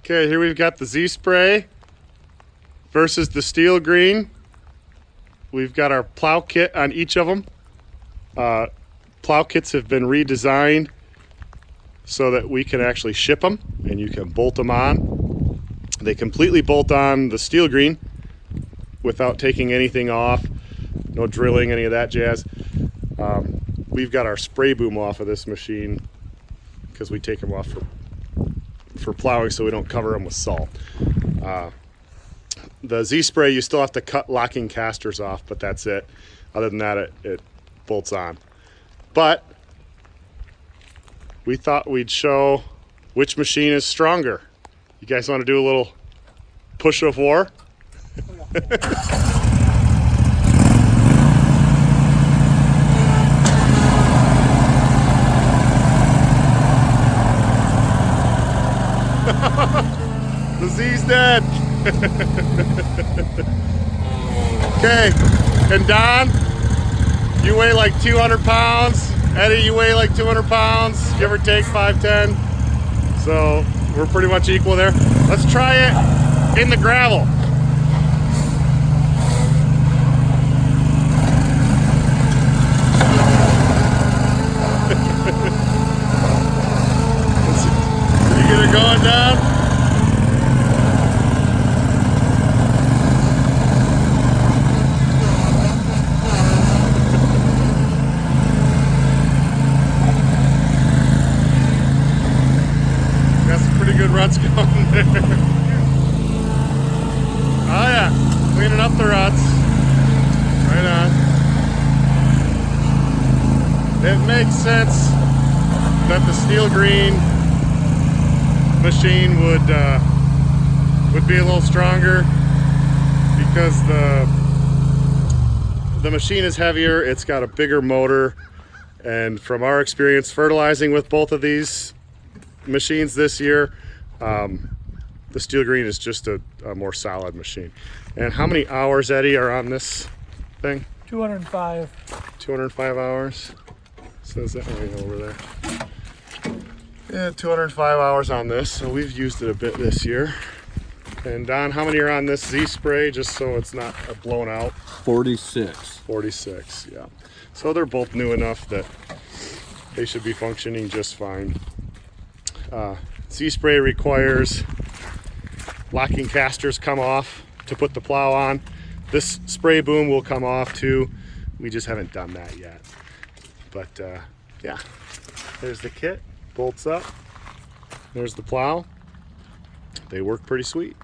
Okay, here we've got the Z-spray versus the steel green. We've got our plow kit on each of them. Plow kits have been redesigned so that we can actually ship them and you can bolt them on. They completely bolt on the steel green without taking anything off, no drilling, any of that jazz. We've got our spray boom off of this machine because we take them off for plowing so we don't cover them with salt. The Z-spray, you still have to cut locking casters off, but that's it. Other than that, it bolts on. But we thought we'd show which machine is stronger. You guys want to do a little push of war? The Z's dead. Okay, and Don, you weigh like 200 pounds. Eddie, you weigh like 200 pounds, give or take 5'10". So we're pretty much equal there. Let's try it in the gravel. You get it going, Don? Pretty good ruts going there. Oh yeah, cleaning up the ruts. Right on. It makes sense that the steel green machine would be a little stronger because the machine is heavier, it's got a bigger motor, and from our experience fertilizing with both of these machines this year, the steel green is just a more solid machine. And how many hours, Eddie, are on this thing? 205. 205 hours. Says that right over there. Yeah, 205 hours on this. So we've used it a bit this year. And Don, how many are on this Z-spray, just so it's not blown out? 46. 46, yeah. So they're both new enough that they should be functioning just fine. Z-spray requires locking casters come off to put the plow on. This spray boom will come off too. We just haven't done that yet. But yeah, there's the kit, bolts up. There's the plow. They work pretty sweet.